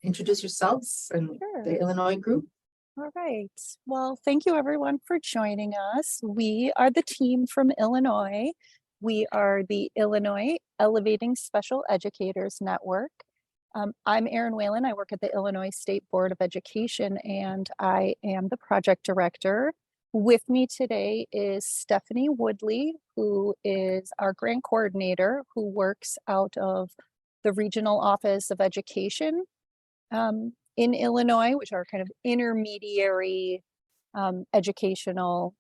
introduce yourselves and Sure. the Illinois group. All right. Well, thank you everyone for joining us. We are the team from Illinois. We are the Illinois Elevating Special Educators Network. I'm ForumWhalen. I work at the Illinois State Board of Education, and I am the project director. With me today is Stephanie Woodley, who is our grant coordinator, who works out of the Regional Office of Education in Illinois, which are kind of intermediary educational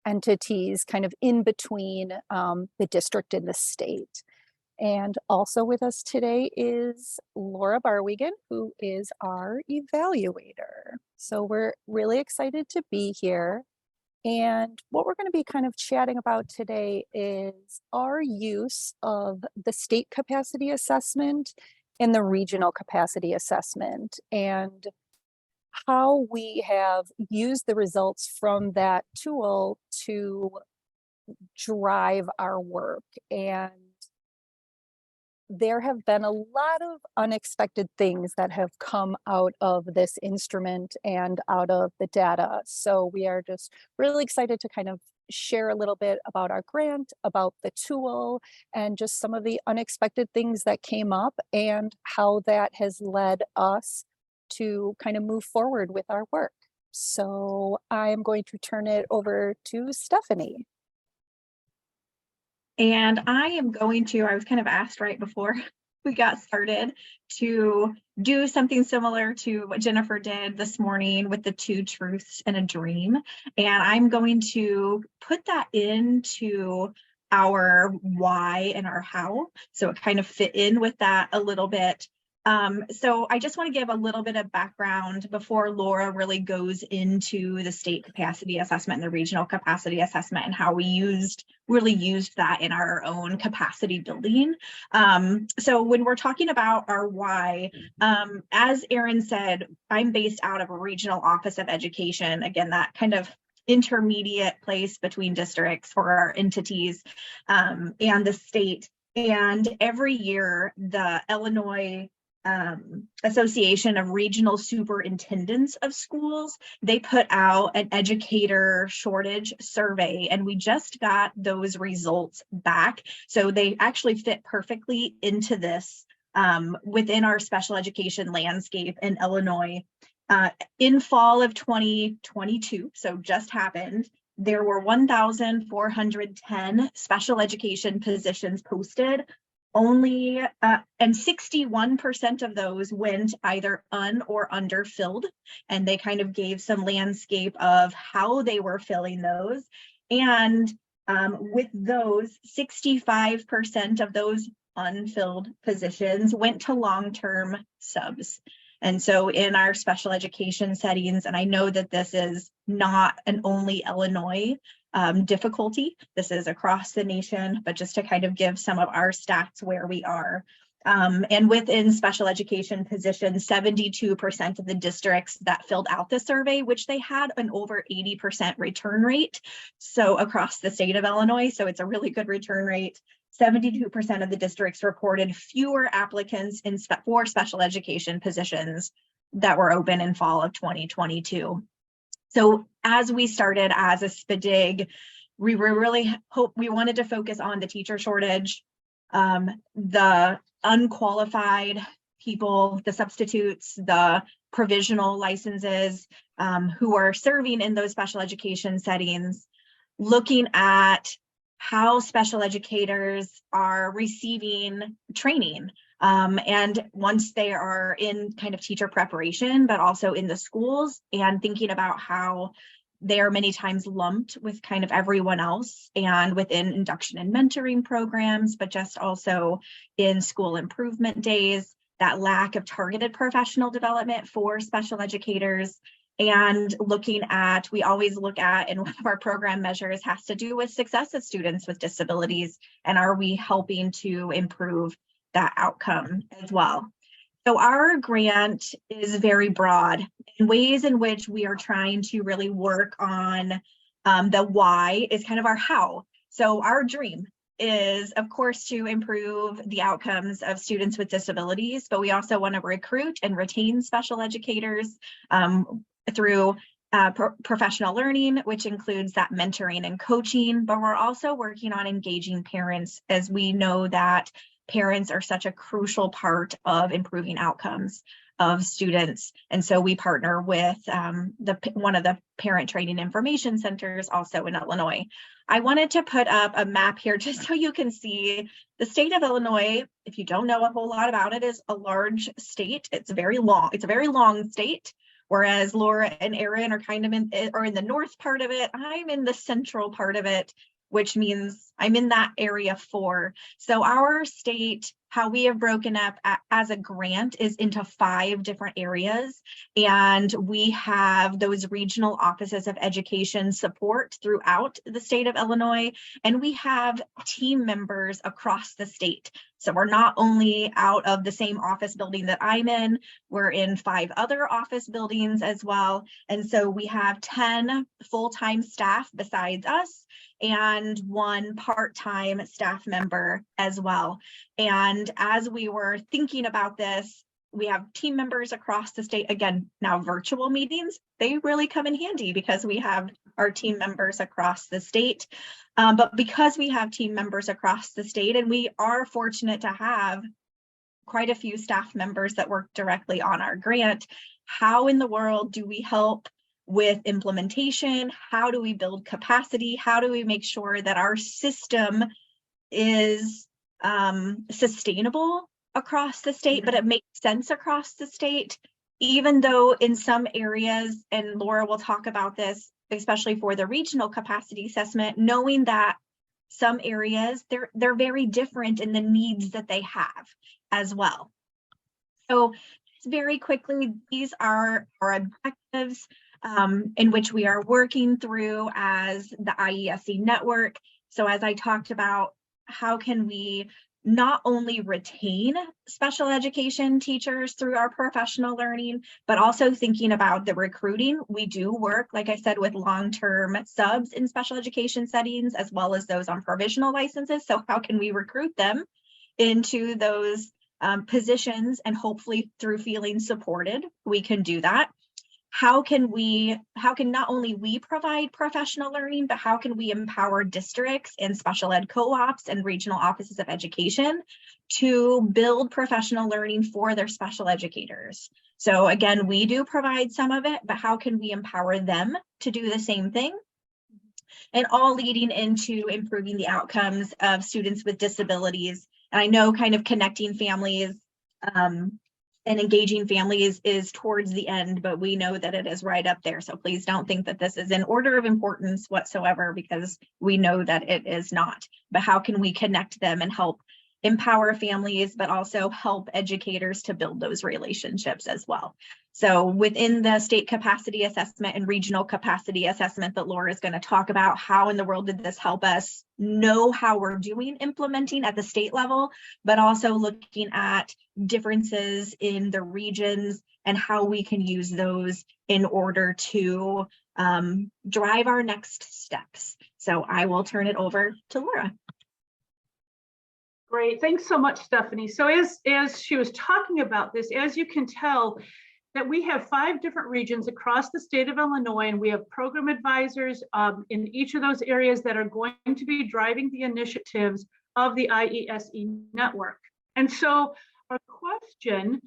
entities kind of in between the district and the state. And also with us today is Laura Barwigan, who is our evaluator. So we're really excited to be here. And what we're going to be kind of chatting about today is our use of the state capacity assessment and the regional capacity assessment, and how we have used the results from that tool to drive our work. And there have been a lot of unexpected things that have come out of this instrument and out of the data. So we are just really excited to kind of share a little bit about our grant, about the tool, and just some of the unexpected things that came up and how that has led us to kind of move forward with our work. So I am going to turn it over to Stephanie. And I was kind of asked right before we got started to do something similar to what Jennifer did this morning with the 2 truths and a dream. And I'm going to put that into our why and our how. So it kind of fit in with that a little bit. So I just want to give a little bit of background before Laura really goes into the state capacity assessment and the regional capacity assessment and how we really used that in our own capacity building. So when we're talking about our why, as Erin said, I'm based out of a regional office of education. Again, that kind of intermediate place between districts for our entities and the state. And every year, the Illinois Association of Regional Superintendents of Schools, they put out an educator shortage survey, and we just got those results back. So they actually fit perfectly into this within our special education landscape in Illinois. In fall of 2022, so just happened, there were 1,410 special education positions posted. Only and 61% of those went either or underfilled, and they kind of gave some landscape of how they were filling those. And with those, 65% of those unfilled positions went to long-term subs. And so in our special education settings, and I know that this is not an only Illinois difficulty, this is across the nation, but just to kind of give some of our stats where we are. And within special education positions, 72% of the districts that filled out the survey, which they had an over 80% return rate. So across the state of Illinois, so it's a really good return rate. 72% of the districts reported fewer applicants for special education positions that were open in fall of 2022. So as we started as a SPDIG, we wanted to focus on the teacher shortage, the unqualified people, the substitutes, the provisional licenses who are serving in those special education settings, looking at how special educators are receiving training. And once they are in kind of teacher preparation, but also in the schools, and thinking about how they are many times lumped with kind of everyone else and within induction and mentoring programs, but just also in school improvement days, that lack of targeted professional development for special educators. And we always look at, and one of our program measures has to do with success of students with disabilities, and are we helping to improve that outcome as well. So our grant is very broad in ways in which we are trying to really work on the why is kind of our how. So our dream is, of course, to improve the outcomes of students with disabilities, but we also want to recruit and retain special educators through professional learning, which includes that mentoring and coaching, but we're also working on engaging parents, as we know that parents are such a crucial part of improving outcomes of students. And so we partner with one of the parent training information centers also in Illinois. I wanted to put up a map here just so you can see the state of Illinois. If you don't know a whole lot about it, is a large state. It's very long. It's a very long state. Whereas Laura and Erin are kind of in the north part of it. I'm in the central part of it, which means I'm in that area 4. So our state, how we have broken up as a grant is into 5 different areas. And we have those regional offices of education support throughout the state of Illinois. And we have team members across the state. So we're not only out of the same office building that I'm in, we're in 5 other office buildings as well. And so we have 10 full-time staff besides us and 1 part-time staff member as well. And as we were thinking about this, we have team members across the state. Again, now virtual meetings, they really come in handy because we have our team members across the state. But because we have team members across the state, and we are fortunate to have quite a few staff members that work directly on our grant, how in the world do we help with implementation? How do we build capacity? How do we make sure that our system is sustainable across the state, but it makes sense across the state, even though in some areas, and Laura will talk about this, especially for the regional capacity assessment, knowing that some areas, they're very different in the needs that they have as well. So very quickly, these are our objectives in which we are working through as the IESE network. So as I talked about, how can we not only retain special education teachers through our professional learning, but also thinking about the recruiting. We do work, like I said, with long-term subs in special education settings, as well as those on provisional licenses. So how can we recruit them into those positions, and hopefully through feeling supported, we can do that. How can not only we provide professional learning, but how can we empower districts and special ed co-ops and regional offices of education to build professional learning for their special educators? So again, we do provide some of it, but how can we empower them to do the same thing? And all leading into improving the outcomes of students with disabilities. And I know kind of connecting families and engaging families is towards the end, but we know that it is right up there. So please don't think that this is in order of importance whatsoever, because we know that it is not. But how can we connect them and help empower families, but also help educators to build those relationships as well? So within the state capacity assessment and regional capacity assessment that Laura is going to talk about, how in the world did this help us know how we're doing implementing at the state level, but also looking at differences in the regions and how we can use those in order to drive our next steps. So I will turn it over to Laura. Great, thanks so much, Stephanie. So as she was talking about this, as you can tell, that we have 5 different regions across the state of Illinois, and we have program advisors in each of those areas that are going to be driving the initiatives of the IESE network. And so our question,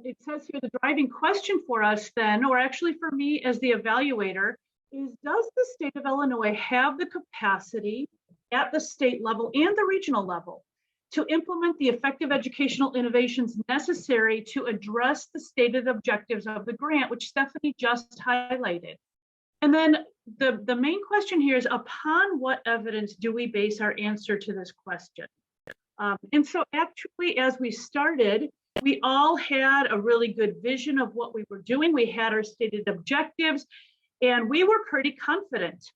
it says here, the driving question for us then, or actually for me as the evaluator, is does the state of Illinois have the capacity at the state level and the regional level to implement the effective educational innovations necessary to address the stated objectives of the grant, which Stephanie just highlighted? And then the main question here is, upon what evidence do we base our answer to this question? And so actually, as we started, we all had a really good vision of what we were doing. We had our stated objectives, and we were pretty confident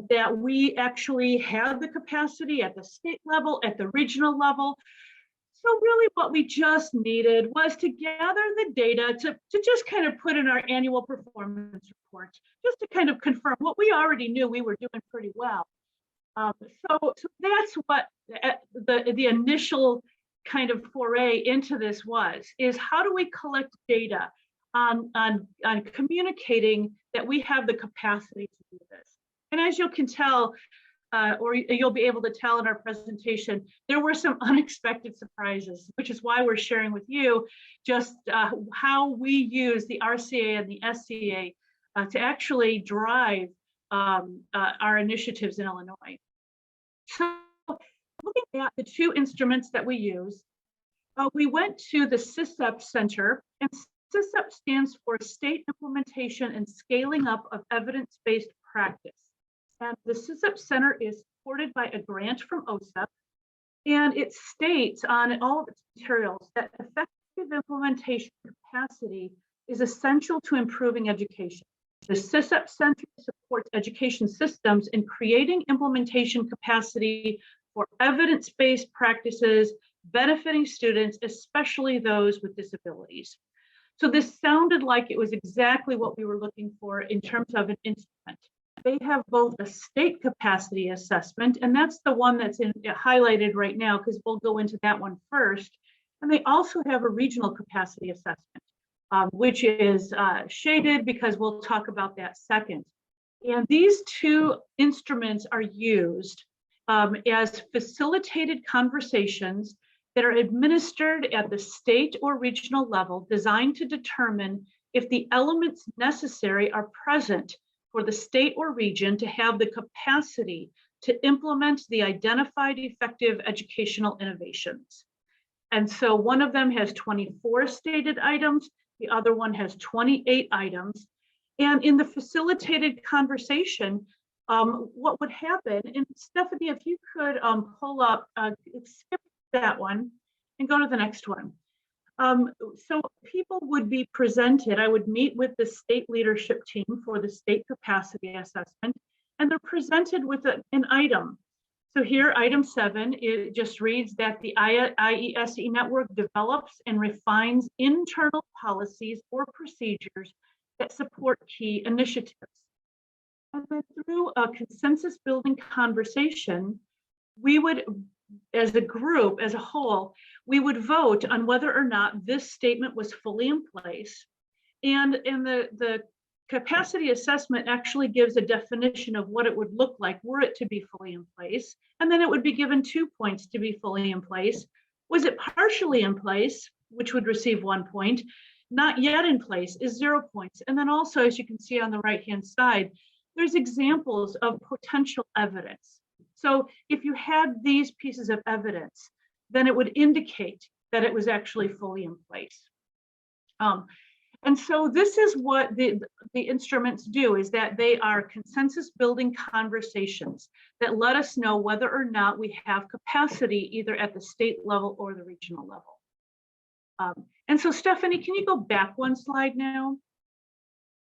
that we actually had the capacity at the state level, at the regional level. So really what we just needed was to gather the data to just kind of put in our annual performance report, just to kind of confirm what we already knew we were doing pretty well. So that's what the initial kind of foray into this is how do we collect data on communicating that we have the capacity to do this? And as you can tell, or you'll be able to tell in our presentation, there were some unexpected surprises, which is why we're sharing with you just how we use the RCA and the SCA to actually drive our initiatives in Illinois. So looking at the two instruments that we use, we went to the SysEP Center, and SysEP stands for State Implementation and Scaling Up of Evidence-Based Practice. And the SysEP Center is supported by a grant from OSEP, and it states on all of its materials that effective implementation capacity is essential to improving education. The SysEP Center supports education systems in creating implementation capacity for evidence-based practices benefiting students, especially those with disabilities. So this sounded like it was exactly what we were looking for in terms of an instrument. They have both a state capacity assessment, and that's the one that's highlighted right now because we'll go into that one first. And they also have a regional capacity assessment, which is shaded because we'll talk about that second. And these two instruments are used as facilitated conversations that are administered at the state or regional level, designed to determine if the elements necessary are present for the state or region to have the capacity to implement the identified effective educational innovations. And so one of them has 24 stated items, the other one has 28 items. And in the facilitated conversation, what would happen, and Stephanie, if you could pull up, skip that one and go to the next one. So people would be presented, I would meet with the state leadership team for the state capacity assessment, and they're presented with an item. So here, item 7, it just reads that the IESE network develops and refines internal policies or procedures that support key initiatives. And then through a consensus building conversation, we would, as a group, as a whole, we would vote on whether or not this statement was fully in place. And the capacity assessment actually gives a definition of what it would look like were it to be fully in place. And then it would be given 2 points to be fully in place. Was it partially in place, which would receive 1 point? Not yet in place is 0 points. And then also, as you can see on the right-hand side, there's examples of potential evidence. So if you had these pieces of evidence, then it would indicate that it was actually fully in place. And so this is what the instruments do, is that they are consensus building conversations that let us know whether or not we have capacity either at the state level or the regional level. And so Stephanie, can you go back one slide now?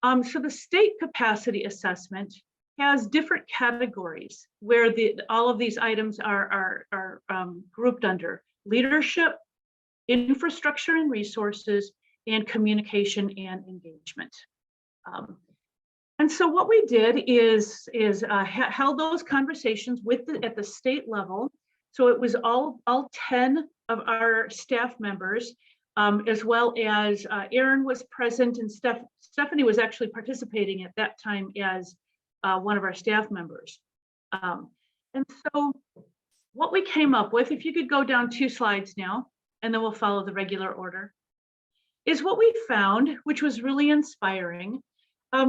So the state capacity assessment has different categories where all of these items are grouped under: leadership, infrastructure and resources, and communication and engagement. And so what we did is held those conversations at the state level. So it was all 10 of our staff members, as well as Erin was present, and Stephanie was actually participating at that time as one of our staff members. And so what we came up with, if you could go down 2 slides now, and then we'll follow the regular order, is what we found, which was really inspiring,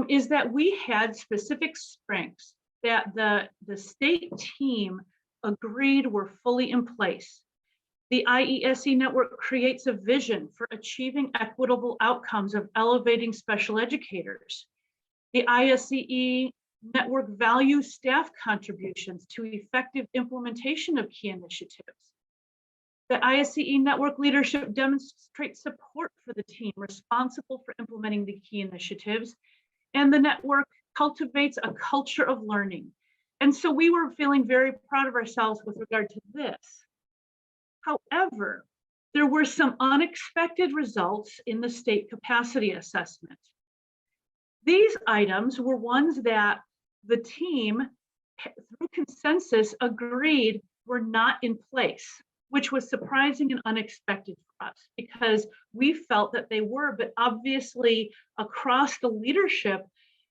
is that we had specific strengths that the state team agreed were fully in place. The IESE network creates a vision for achieving equitable outcomes of elevating special educators. The ISCE network values staff contributions to effective implementation of key initiatives. The ISCE network leadership demonstrates support for the team responsible for implementing the key initiatives, and the network cultivates a culture of learning. And so we were feeling very proud of ourselves with regard to this. However, there were some unexpected results in the state capacity assessment. These items were ones that the team through consensus, agreed were not in place, which was surprising and unexpected for us because we felt that they were, but obviously across the leadership,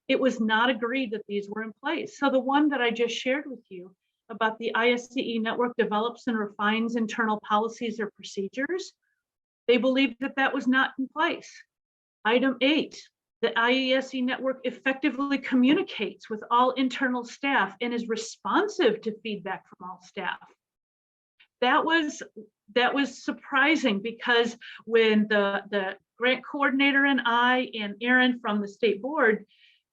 it was not agreed that these were in place. So the one that I just shared with you about the ISCE network develops and refines internal policies or procedures, they believed that that was not in place. Item 8, the IESE network effectively communicates with all internal staff and is responsive to feedback from all staff. That was surprising because when the grant coordinator and I and Aaron from the state board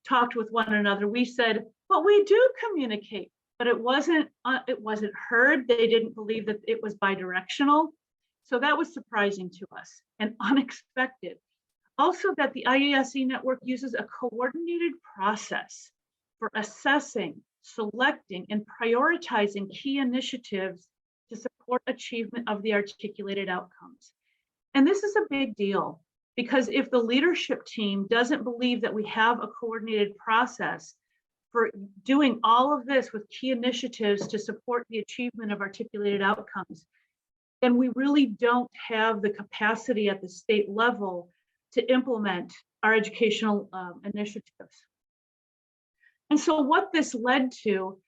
talked with one another, we said, well, we do communicate, but it wasn't heard. They didn't believe that it was bidirectional. So that was surprising to us and unexpected. Also, that the IESE network uses a coordinated process for assessing, selecting, and prioritizing key initiatives to support achievement of the articulated outcomes. And this is a big deal because if the leadership team doesn't believe that we have a coordinated process for doing all of this with key initiatives to support the achievement of articulated outcomes, then we really don't have the capacity at the state level to implement our educational initiatives. And so what this led to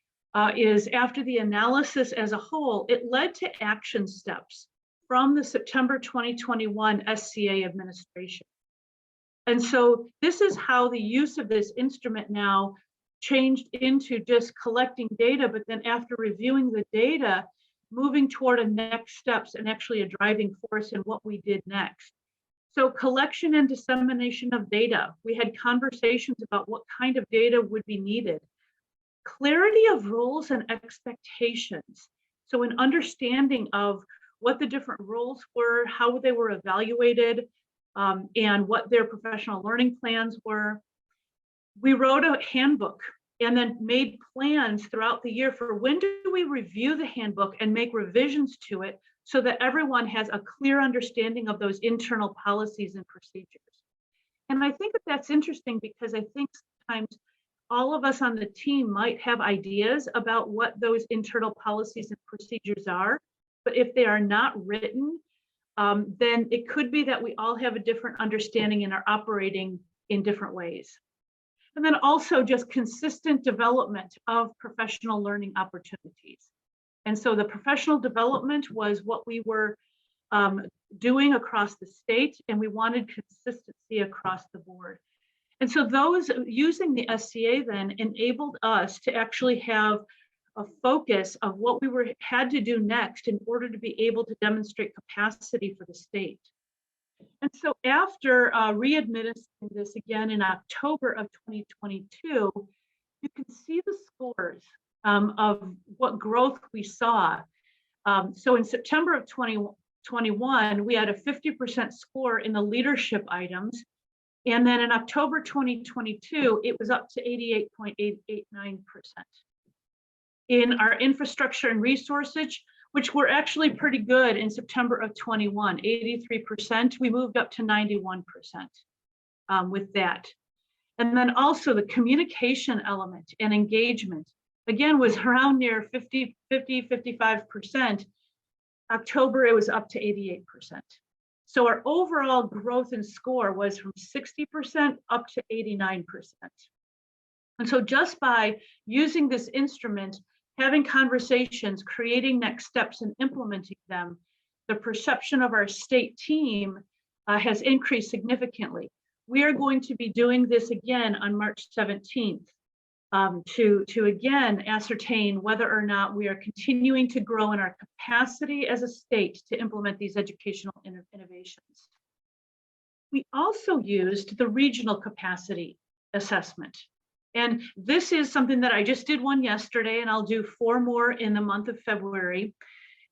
is after the analysis as a whole, it led to action steps from the September 2021 SCA administration. And so this is how the use of this instrument now changed into just collecting data, but then after reviewing the data, moving toward a next steps and actually a driving force in what we did next. So collection and dissemination of data. We had conversations about what kind of data would be needed. Clarity of roles and expectations. So an understanding of what the different roles were, how they were evaluated, and what their professional learning plans were. We wrote a handbook and then made plans throughout the year for when do we review the handbook and make revisions to it so that everyone has a clear understanding of those internal policies and procedures. And I think that that's interesting because I think sometimes all of us on the team might have ideas about what those internal policies and procedures are, but if they are not written, then it could be that we all have a different understanding and are operating in different ways. And then also just consistent development of professional learning opportunities. And so the professional development was what we were doing across the state, and we wanted consistency across the board. And so those using the SCA then enabled us to actually have a focus of what we had to do next in order to be able to demonstrate capacity for the state. And so after re-administering this again in October of 2022, you can see the scores of what growth we saw. So in September of 2021, we had a 50% score in the leadership items. And then in October 2022, it was up to 88.889%. In our infrastructure and resources, which were actually pretty good in September of 21, 83%, we moved up to 91% with that. And then also the communication element and engagement, again, was around near 55%. October, it was up to 88%. So our overall growth in score was from 60% up to 89%. And so just by using this instrument, having conversations, creating next steps and implementing them, the perception of our state team has increased significantly. We are going to be doing this again on March 17th to again ascertain whether or not we are continuing to grow in our capacity as a state to implement these educational innovations. We also used the regional capacity assessment. And this is something that I just did one yesterday, and I'll do 4 more in the month of February.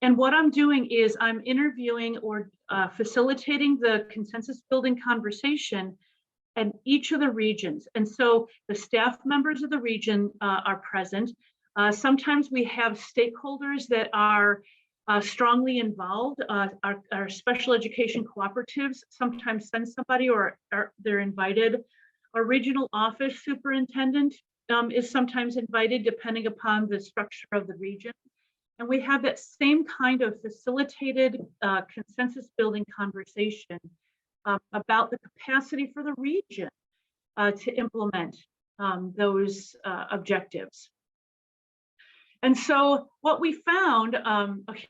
And what I'm doing is I'm interviewing or facilitating the consensus building conversation in each of the regions. And so the staff members of the region are present. Sometimes we have stakeholders that are strongly involved. Our special education cooperatives sometimes send somebody or they're invited. Our regional office superintendent is sometimes invited depending upon the structure of the region. And we have that same kind of facilitated consensus building conversation about the capacity for the region to implement those objectives. And so what we found,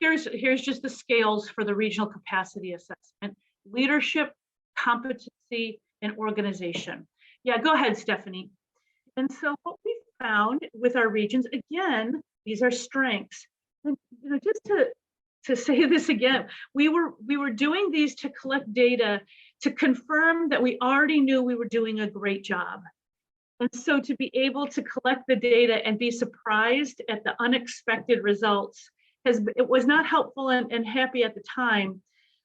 here's just the scales for the regional capacity assessment: leadership, competency, and organization. Yeah, go ahead, Stephanie. And so what we found with our regions, again, these are strengths. And just to say this again, we were doing these to collect data to confirm that we already knew we were doing a great job. And so to be able to collect the data and be surprised at the unexpected results it was not helpful and happy at the time,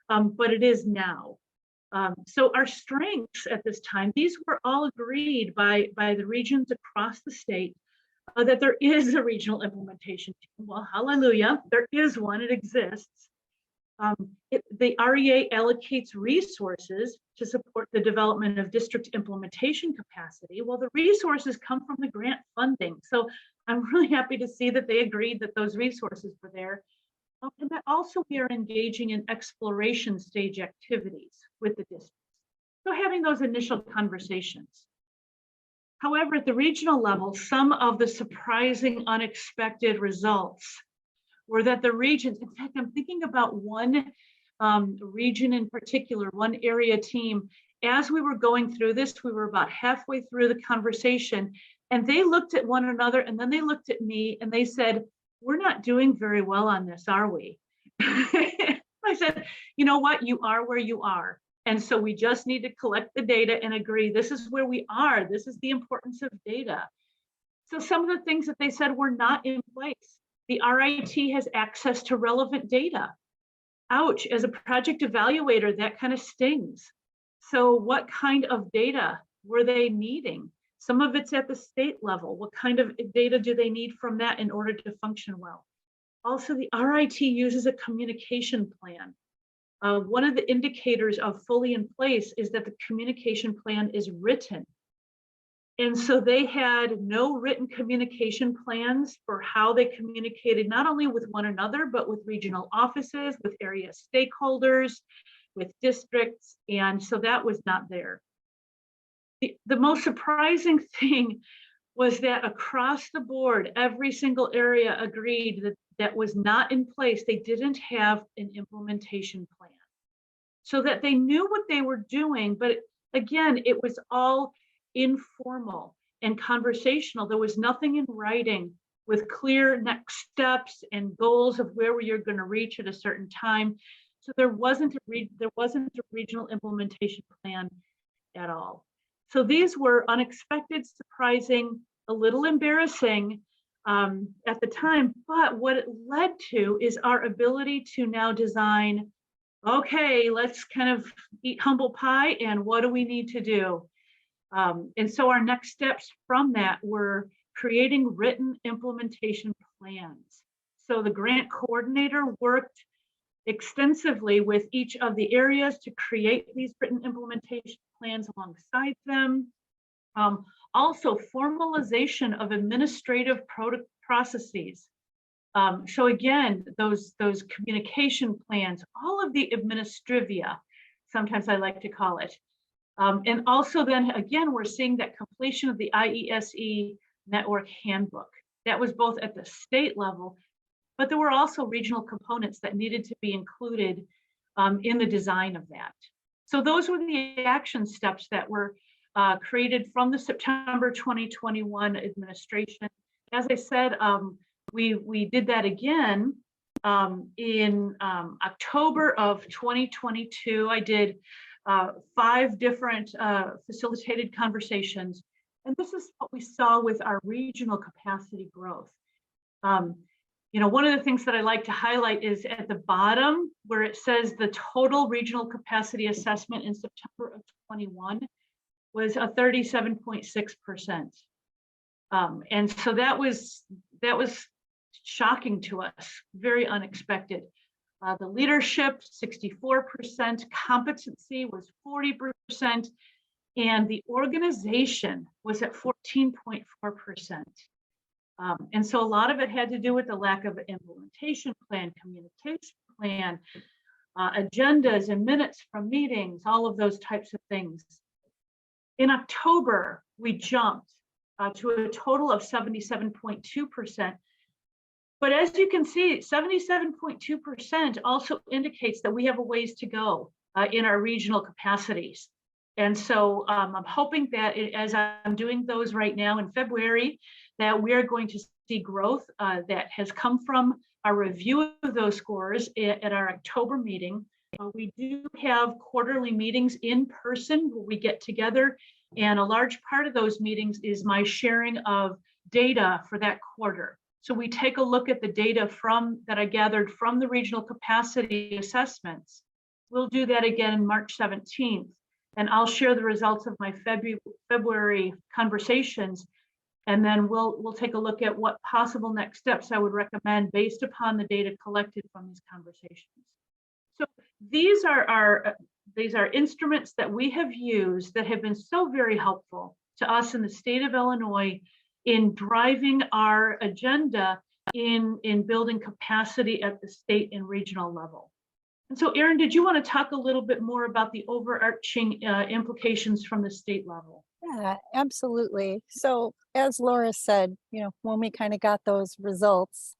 but it is now. So our strengths at this time, these were all agreed by the regions across the state, that there is a regional implementation team. Well, hallelujah, there is one, it exists. The REA allocates resources to support the development of district implementation capacity. Well, the resources come from the grant funding. So I'm really happy to see that they agreed that those resources were there. And that also we are engaging in exploration stage activities with the districts. So having those initial conversations. However, at the regional level, some of the surprising, unexpected results were that the regions, in fact, I'm thinking about one region in particular, one area team. As we were going through this, we were about halfway through the conversation, and they looked at one another, and then they looked at me, and they said, "We're not doing very well on this, are we?" I said, "You know what? You are where you are. And so we just need to collect the data and agree this is where we are. This is the importance of data." So some of the things that they said were not in place. The RIT has access to relevant data. Ouch, as a project evaluator, that kind of stings. So what kind of data were they needing? Some of it's at the state level. What kind of data do they need from that in order to function well? Also, the RIT uses a communication plan. One of the indicators of fully in place is that the communication plan is written. And so they had no written communication plans for how they communicated, not only with one another, but with regional offices, with area stakeholders, with districts. And so that was not there. The most surprising thing was that across the board, every single area agreed that that was not in place. They didn't have an implementation plan. So that they knew what they were doing, but again, it was all informal and conversational. There was nothing in writing with clear next steps and goals of where you're going to reach at a certain time. So there wasn't a regional implementation plan at all. So these were unexpected, surprising, a little embarrassing at the time, but what it led to is our ability to now design, okay, let's kind of eat humble pie, and what do we need to do? And so our next steps from that were creating written implementation plans. So the grant coordinator worked extensively with each of the areas to create these written implementation plans alongside them. Also, formalization of administrative processes. So again, those communication plans, all of the administrivia, sometimes I like to call it. And also then again, we're seeing that completion of the IESE network handbook. That was both at the state level, but there were also regional components that needed to be included in the design of that. So those were the action steps that were created from the September 2021 administration. As I said, we did that again in October of 2022. I did 5 different facilitated conversations. And this is what we saw with our regional capacity growth. You know, one of the things that I like to highlight is at the bottom where it says the total regional capacity assessment in September of 21 was a 37.6%. And so that was shocking to us, very unexpected. The leadership, 64%, competency was 40%, and the organization was at 14.4%. And so a lot of it had to do with the lack of an implementation plan, communication plan, agendas and minutes from meetings, all of those types of things. In October, we jumped to a total of 77.2%. But as you can see, 77.2% also indicates that we have a ways to go in our regional capacities. And so I'm hoping that as I'm doing those right now in February, that we are going to see growth that has come from our review of those scores at our October meeting. We do have quarterly meetings in person where we get together, and a large part of those meetings is my sharing of data for that quarter. So we take a look at the data that I gathered from the regional capacity assessments. We'll do that again on March 17th, and I'll share the results of my February conversations, and then we'll take a look at what possible next steps I would recommend based upon the data collected from these conversations. So these are instruments that we have used that have been so very helpful to us in the state of Illinois in driving our agenda in building capacity at the state and regional level. And so, Erin, did you want to talk a little bit more about the overarching implications from the state level? Yeah, absolutely. So as Laura said, when we kind of got those results,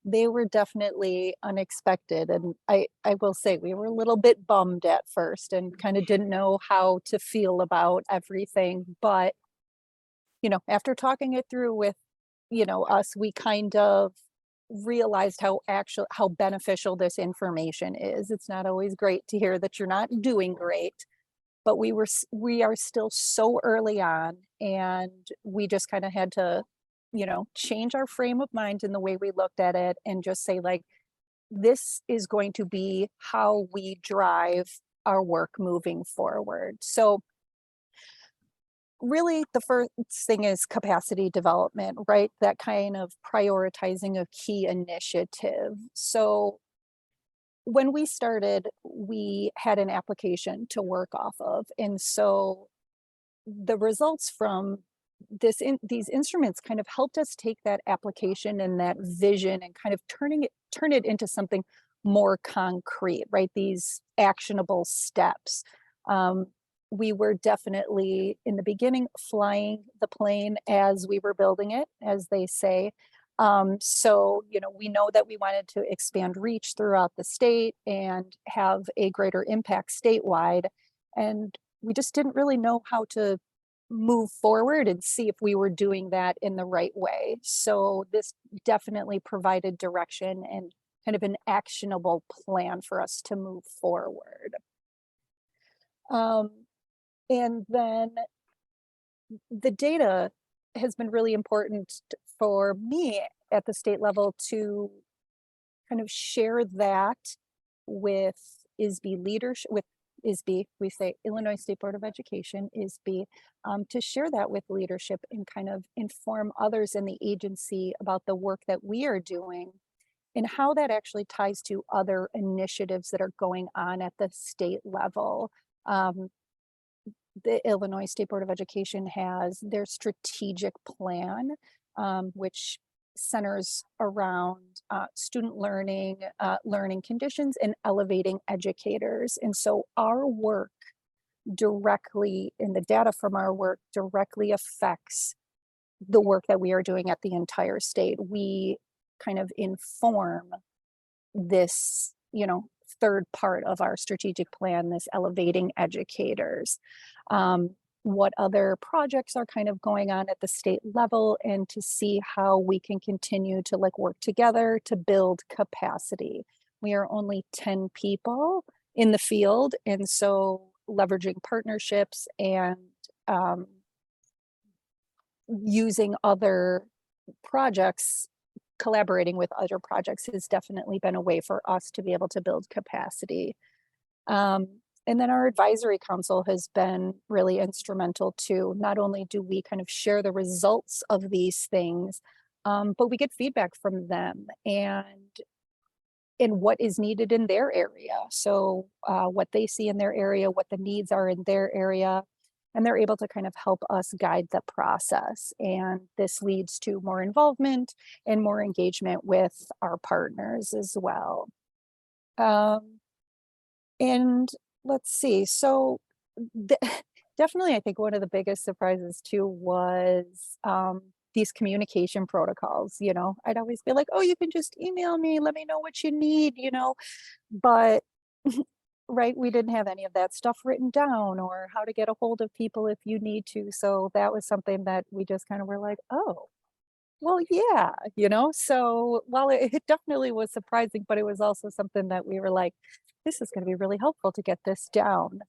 they were definitely unexpected. And I will say we were a little bit bummed at first and kind of didn't know how to feel about everything. But, after talking it through with, us, we kind of realized how beneficial this information is. It's not always great to hear that you're not doing great, but we are still so early on, and we just kind of had to change our frame of mind in the way we looked at it and just say, like, this is going to be how we drive our work moving forward. So really the first thing is capacity development, right? That kind of prioritizing a key initiative. So when we started, we had an application to work off of. And so the results from these instruments kind of helped us take that application and that vision and kind of turn it into something more concrete, right? These actionable steps. We were definitely in the beginning flying the plane as we were building it, as they say. So, we know that we wanted to expand reach throughout the state and have a greater impact statewide. And we just didn't really know how to move forward and see if we were doing that in the right way. So this definitely provided direction and kind of an actionable plan for us to move forward. And then the data has been really important for me at the state level to kind of share that with ISB leadership, with ISB, we say Illinois State Board of Education, ISB, to share that with leadership and kind of inform others in the agency about the work that we are doing and how that actually ties to other initiatives that are going on at the state level. The Illinois State Board of Education has their strategic plan, which centers around student learning, learning conditions, and elevating educators. And so our work directly, and the data from our work directly affects the work that we are doing at the entire state. We kind of inform this, third part of our strategic plan, this elevating educators. What other projects are kind of going on at the state level, and to see how we can continue to work together to build capacity. We are only 10 people in the field, and so leveraging partnerships and using other projects, collaborating with other projects has definitely been a way for us to be able to build capacity. And then our advisory council has been really instrumental too. Not only do we kind of share the results of these things, but we get feedback from them and in what is needed in their area. So what they see in their area, what the needs are in their area. and they're able to kind of help us guide the process. And this leads to more involvement and more engagement with our partners as well. And let's see, so definitely, I think one of the biggest surprises too was these communication protocols. You know, I'd always be like, oh, you can just email me, let me know what you need, you know, but right, we didn't have any of that stuff written down or how to get a hold of people if you need to. So that was something that we just kind of were like, oh, well, yeah, you know, so while it definitely was surprising, but it was also something that we were like, this is going to be really helpful to get this down.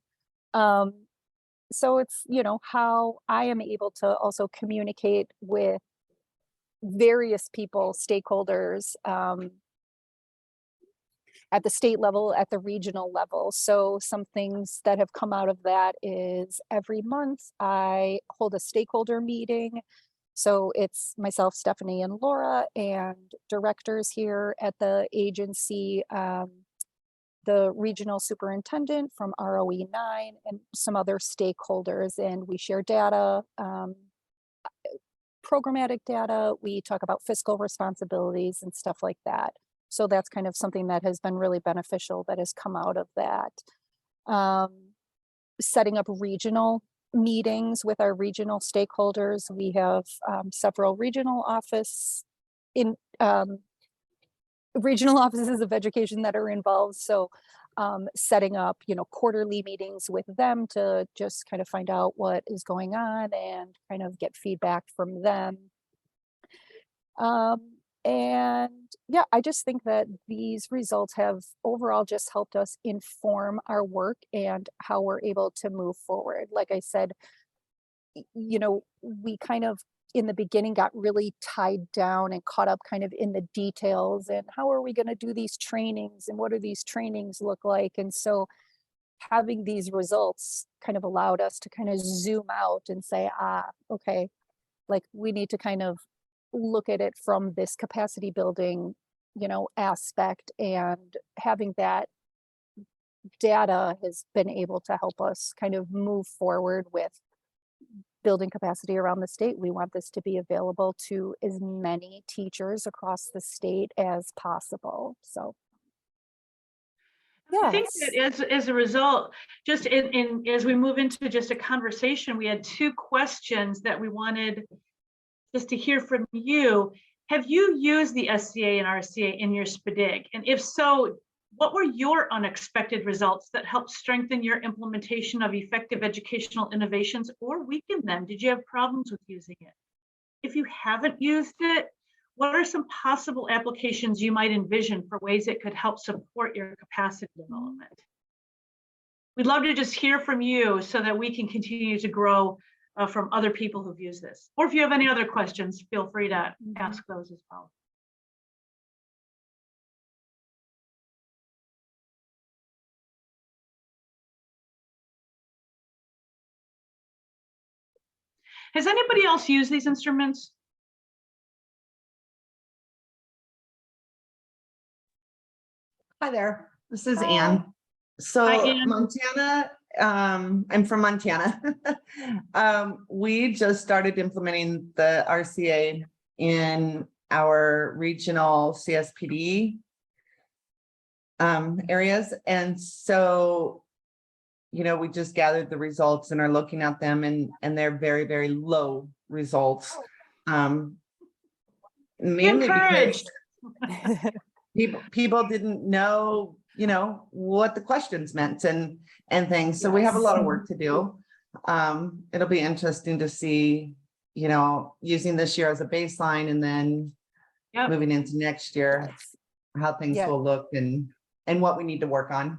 Um, so it's, you know, how I am able to also communicate with various people, stakeholders, at the state level, at the regional level. So some things that have come out of that is every month I hold a stakeholder meeting. So it's myself, Stephanie, and Laura, and directors here at the agency, the regional superintendent from ROE 9, and some other stakeholders. And we share data, programmatic data. We talk about fiscal responsibilities and stuff like that. So that's kind of something that has been really beneficial that has come out of that. Setting up regional meetings with our regional stakeholders. We have several regional offices of education that are involved. So setting up, you know, quarterly meetings with them to just kind of find out what is going on and kind of get feedback from them. And yeah, I just think that these results have overall just helped us inform our work and how we're able to move forward. Like I said, you know, we kind of in the beginning got really tied down and caught up kind of in the details and how are we going to do these trainings and what do these trainings look like? And so having these results kind of allowed us to kind of zoom out and say, okay, like we need to kind of look at it from this capacity building, you know, aspect, and having that data has been able to help us kind of move forward with building capacity around the state. We want this to be available to as many teachers across the state as possible. So I think yes. that as a result, just as we move into just a conversation, we had two questions that we wanted just to hear from you. Have you used the SCA and RCA in your SPDIG? And if so, what were your unexpected results that helped strengthen your implementation of effective educational innovations or weaken them? Did you have problems with using it? If you haven't used it, what are some possible applications you might envision for ways it could help support your capacity development? We'd love to just hear from you so that we can continue to grow from other people who've used this. Or if you have any other questions, feel free to ask those as well. Has anybody else used these instruments? Hi there, this is Hi. Anne. So Hi, Anne. Montana, I'm from Montana. We just started implementing the RCA in our regional CSPD areas. And so, you know, we just gathered the results and are looking at them, and they're very, very low results. Mainly Encouraged. because people didn't know, you know, what the questions meant and things. So we have a lot of work to do. It'll be interesting to see, you know, using this year as a baseline and then moving into next year, how things will look and what we need to work on.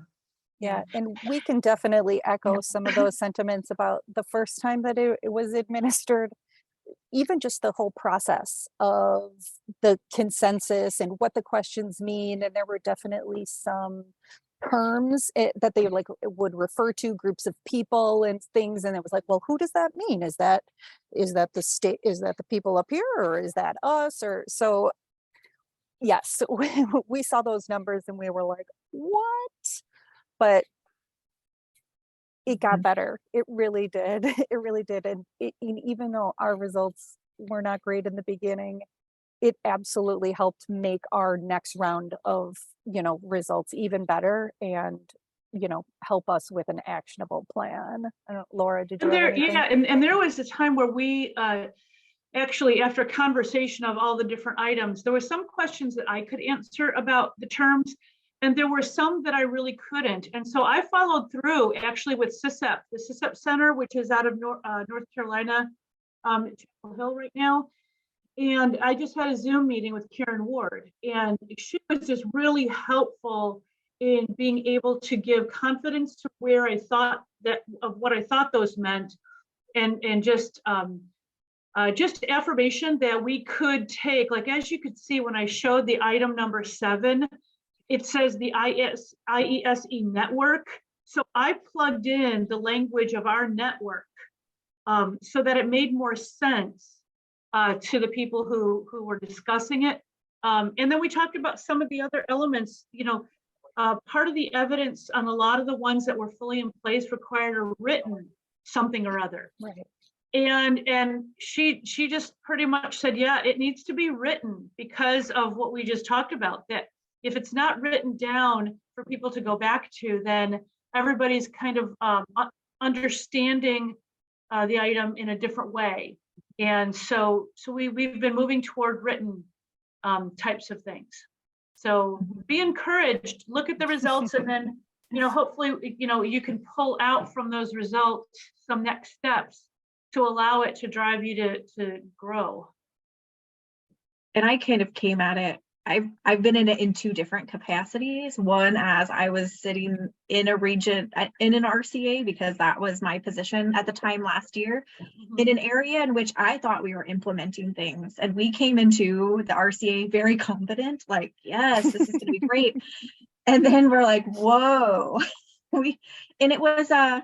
Yeah, and we can definitely echo some of those sentiments about the first time that it was administered. Even just the whole process of the consensus and what the questions mean. And there were definitely some terms that they like would refer to groups of people and things. And it was like, well, who does that mean? Is that the state? Is that the people up here, or is that us? Or so yes, we saw those numbers and we were like, what? But it got better. It really did. It really did. And even though our results were not great in the beginning, it absolutely helped make our next round of, results even better and, help us with an actionable plan. I don't, Laura, did you And have there, anything? yeah, and there was a time where we actually, after conversation of all the different items, there were some questions that I could answer about the terms, and there were some that I really couldn't. And so I followed through actually with CISEP, the CISEP Center, which is out of North Carolina, Chapel Hill right now. And I just had a Zoom meeting with Karen Ward, and she was just really helpful in being able to give confidence to where I thought that of what I thought those meant, and just affirmation that we could take, like, as you could see when I showed the item number 7, it says the IESE network. So I plugged in the language of our network so that it made more sense to the people who were discussing it. And then we talked about some of the other elements. Part of the evidence on a lot of the ones that were fully in place required a written something or other. Right. And she just pretty much said, yeah, it needs to be written because of what we just talked about, that if it's not written down for people to go back to, then everybody's kind of understanding the item in a different way. And so we've been moving toward written types of things. So be encouraged, look at the results, and then, hopefully, you can pull out from those results some next steps to allow it to drive you to grow. And I kind of came at it, I've been in it in 2 different capacities. One, as I was sitting in a region, in an RCA, because that was my position at the time last year, in an area in which I thought we were implementing things. And we came into the RCA very confident, like, yes, this is gonna be great. And then we're like, whoa. It was,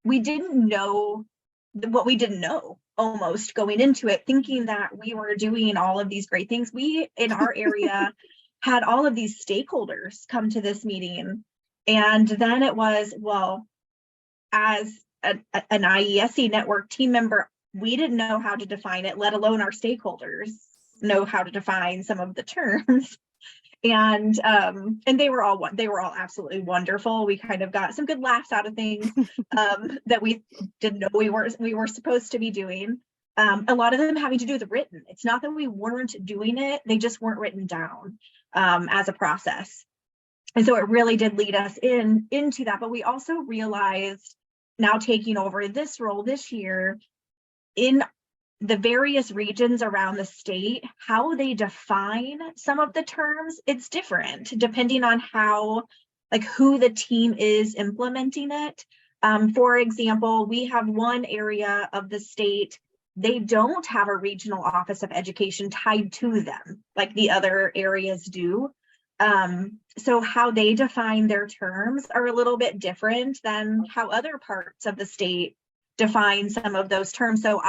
we didn't know what we didn't know, almost going into it, thinking that we were doing all of these great things. We, in our area, had all of these stakeholders come to this meeting. And then it was, well, as an IESE network team member, we didn't know how to define it, let alone our stakeholders know how to define some of the terms. And they were all absolutely wonderful. We kind of got some good laughs out of things that we didn't know we were supposed to be doing. A lot of them having to do with written. It's not that we weren't doing it, they just weren't written down as a process. And so it really did lead us into that. But we also realized, now taking over this role this year, in the various regions around the state, how they define some of the terms, it's different depending on how, like, who the team is implementing it. For example, we have one area of the state, they don't have a regional office of education tied to them like the other areas do. So how they define their terms are a little bit different than how other parts of the state define some of those terms. So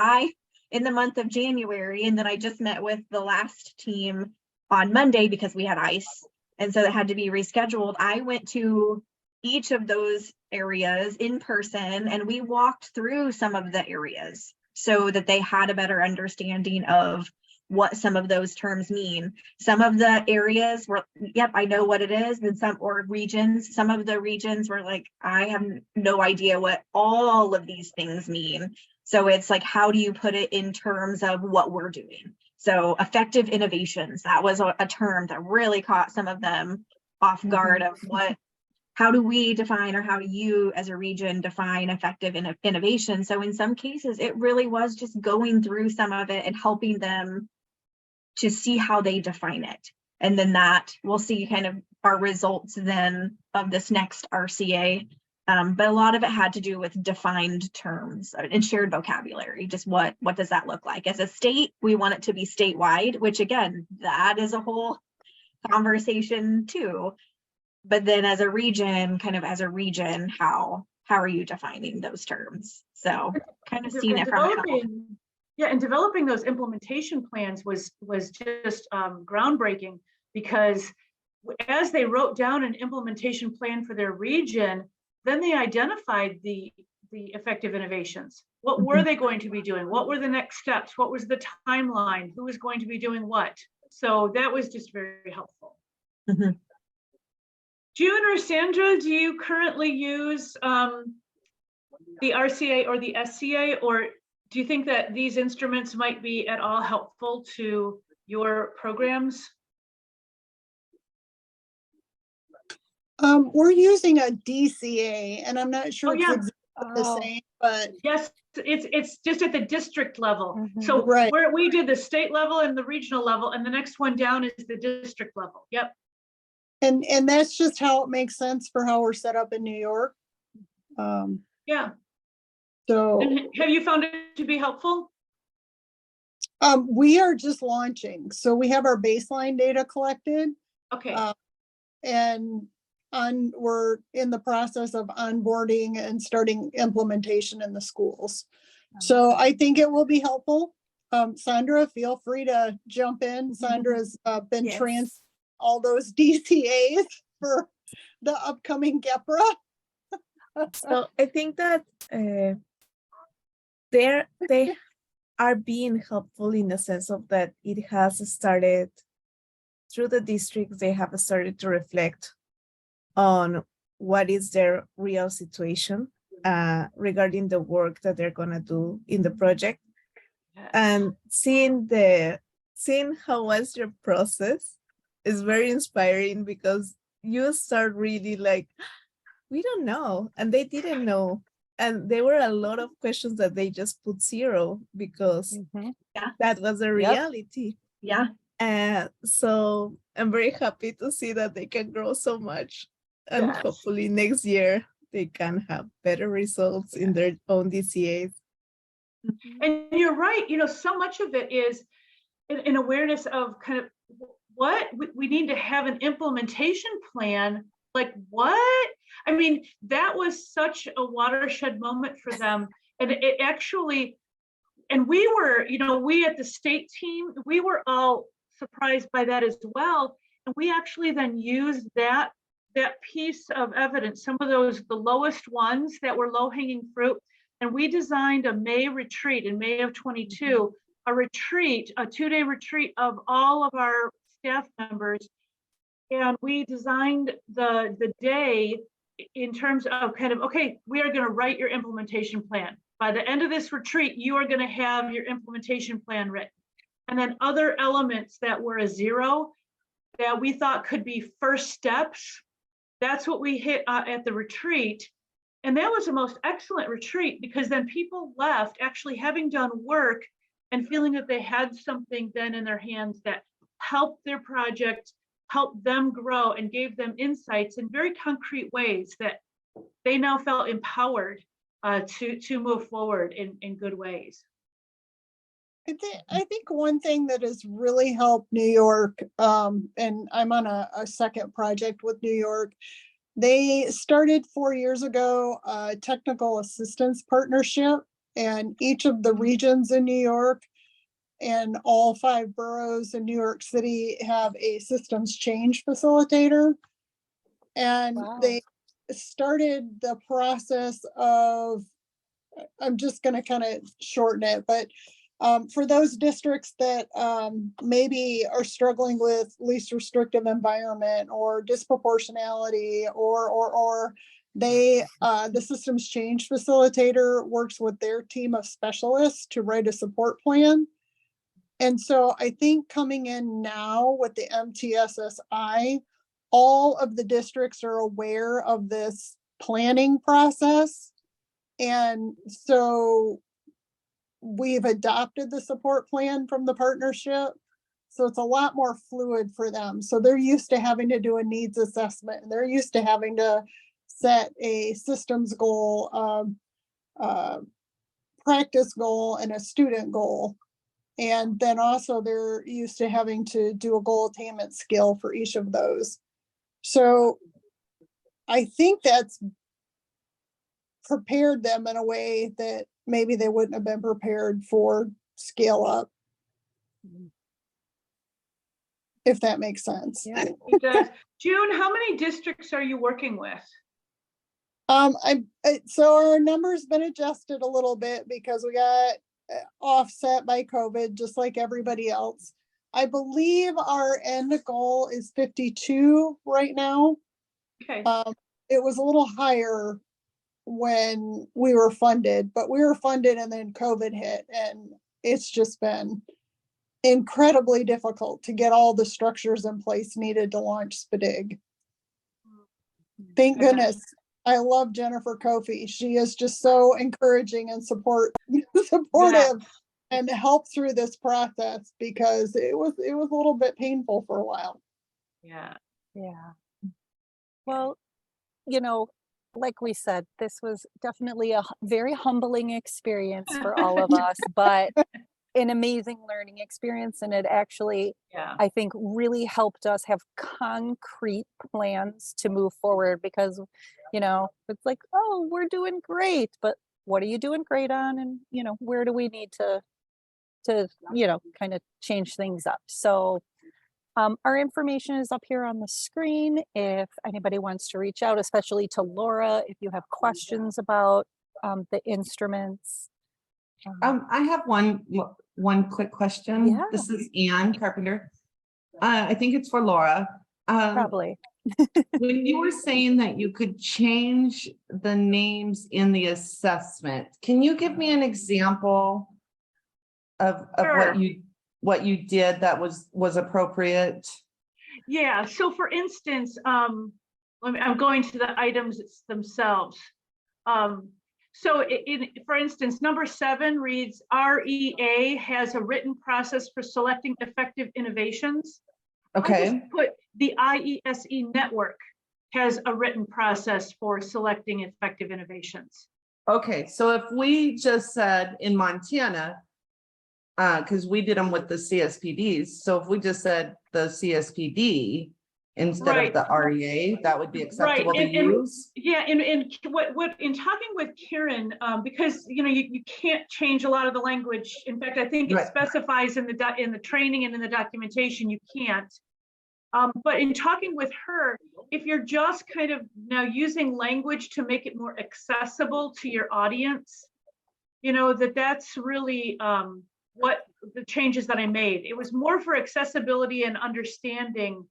in the month of January, and then I just met with the last team on Monday because we had ice, and so it had to be rescheduled. I went to each of those areas in person, and we walked through some of the areas so that they had a better understanding of what some of those terms mean. Some of the areas were, yep, I know what it is, and some of the regions were like, I have no idea what all of these things mean. So it's like, how do you put it in terms of what we're doing? So effective innovations, that was a term that really caught some of them off guard of how do we define, or how do you as a region define effective innovation? So in some cases, it really was just going through some of it and helping them to see how they define it. And then that we'll see kind of our results then of this next RCA. But a lot of it had to do with defined terms and shared vocabulary. Just what does that look like? As a state, we want it to be statewide, which again, that is a whole conversation too. But then as a region, how are you defining those terms? So kind of seeing it from and developing those implementation plans was just groundbreaking, because as they wrote down an implementation plan for their region, then they identified the effective innovations. What were they going to be doing? What were the next steps? What was the timeline? Who was going to be doing what? So that was just very helpful. Mhm. June or Sandra, do you currently use the RCA or the SCA, or do you think that these instruments might be at all helpful to your programs? We're using a DCA, and I'm not sure Oh, it's yeah. exactly the Oh. same, but Yes, it's just at the district level. Mhm. So Right. where we did the state level and the regional level, and the next one down is the district level. Yep. and that's just how it makes sense for how we're set up in New York. Yeah. So And have you found it to be helpful? we are just launching, so we have our baseline data collected, Okay. and we're in the process of onboarding and starting implementation in the schools. So I think it will be helpful. Sandra, feel free to jump in. Sandra's been Yes. all those DCAs for the upcoming GEPRA. So I think that they are being helpful in the sense of that it has started through the districts. They have started to reflect on what is their real situation regarding the work that they're gonna do in the project, and seeing how was your process is very inspiring, because you start really like, we don't know, and they didn't know, and there were a lot of questions that they just put 0 because Mhm. that was a Yep. reality. Yeah. And so I'm very happy to see that they can grow so much, and Yes. hopefully next year they can have better results in their own DCAs. And you're right, so much of it is an awareness of kind of what we need to have an implementation plan. Like what? I mean, that was such a watershed moment for them. And it actually, and we were, we at the state team, we were all surprised by that as well. And we actually then used that piece of evidence, some of those, the lowest ones that were low hanging fruit. And we designed a May retreat in May of 22, a 2-day retreat of all of our staff members. And we designed the day in terms of kind of, okay, we are going to write your implementation plan. By the end of this retreat, you are going to have your implementation plan written. And then other elements that were a 0 that we thought could be first steps, that's what we hit at the retreat. And that was the most excellent retreat, because then people left actually having done work and feeling that they had something then in their hands that helped their project, helped them grow, and gave them insights in very concrete ways that they now felt empowered to move forward in good ways. I think one thing that has really helped New York, and I'm on a second project with New York. They started 4 years ago a technical assistance partnership, and each of the regions in New York and all 5 boroughs in New York City have a systems change facilitator. And Wow. they started the process of, I'm just going to kind of shorten it, but for those districts that maybe are struggling with least restrictive environment or disproportionality, or they, the systems change facilitator works with their team of specialists to write a support plan. And so I think coming in now with the MTSSI, all of the districts are aware of this planning process. And so we've adopted the support plan from the partnership. So it's a lot more fluid for them. So they're used to having to do a needs assessment, and they're used to having to set a systems goal, practice goal, and a student goal. And then also they're used to having to do a goal attainment scale for each of those. So I think that's prepared them in a way that maybe they wouldn't have been prepared for scale up. If that makes sense. Yeah. It does. June, how many districts are you working with? So our number's been adjusted a little bit because we got offset by COVID, just like everybody else. I believe our end goal is 52 right now. Okay, It was a little higher when we were funded, but we were funded and then COVID hit, and it's just been incredibly difficult to get all the structures in place needed to launch SPDIG. Thank Okay. goodness. I love Jennifer Kofi. She is just so encouraging and supportive and help through this process, because it was a little bit painful for a while. yeah. Yeah. Well, you know, like we said, this was definitely a very humbling experience for all of us, but an amazing learning experience. And it actually, Yeah. I think, really helped us have concrete plans to move forward, because, you know, it's like, oh, we're doing great, but what are you doing great on? And, you know, where do we need to, you know, kind of change things up? So our information is up here on the screen. If anybody wants to reach out, especially to Laura, if you have questions about the instruments. I have one quick question. Yeah. This is Ann Carpenter. I think it's for Laura. Probably. When you were saying that you could change the names in the assessment, can you give me an example of Sure. what you did that was appropriate? Yeah, so for instance, I'm going to the items themselves. So for instance, number 7 reads, REA has a written process for selecting effective innovations. I Okay, just put the IESE network has a written process for selecting effective innovations. okay. So if we just said in Montana, because we did them with the CSPDs. So if we just said the CSPD instead Right. of the REA, that would be acceptable to and use? yeah, and what in talking with Karen, because you know you can't change a lot of the language. In fact, I think it Right. specifies in the training and in the documentation you can't. But in talking with her, if you're just kind of now using language to make it more accessible to your audience, you know, that's really what the changes that I made. It was more for accessibility and understanding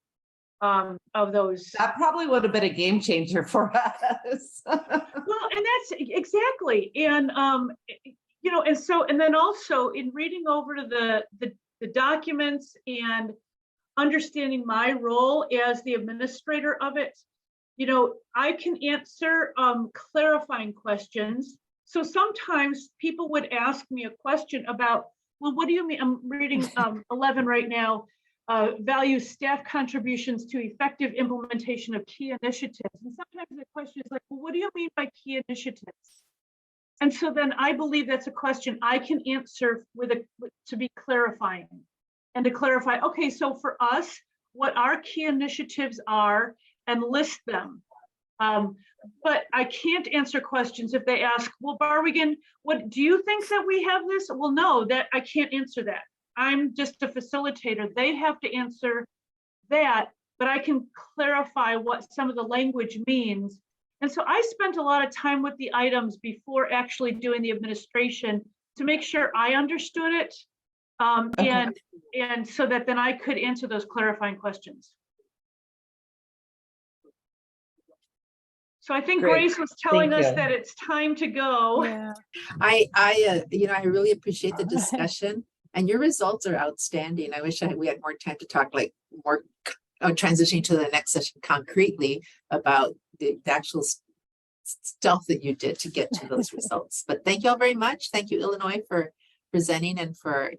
of those. That probably would have been a game changer for us. Well, and that's exactly, and you know, and then also in reading over to the documents and understanding my role as the administrator of it, you know, I can answer clarifying questions. So sometimes people would ask me a question about, well, what do you mean? I'm reading 11 right now. Value staff contributions to effective implementation of key initiatives. And sometimes the question is like, well, what do you mean by key initiatives? And so then I believe that's a question I can answer to be clarifying and to clarify, okay, so for us, what our key initiatives are and list them. But I can't answer questions if they ask, well, Barwigan, what do you think that we have this? Well, no, that I can't answer that. I'm just a facilitator. They have to answer that, but I can clarify what some of the language means. And so I spent a lot of time with the items before actually doing the administration to make sure I understood it. Okay. And so that then I could answer those clarifying questions. So I think Great. Grace was telling Thank us you. that it's time to go. Yeah. I really appreciate the discussion, and your results are outstanding. I wish we had more time to talk like more transitioning to the next session concretely about the actual stuff that you did to get to those results. But thank you all very much. Thank you, Illinois, for presenting and for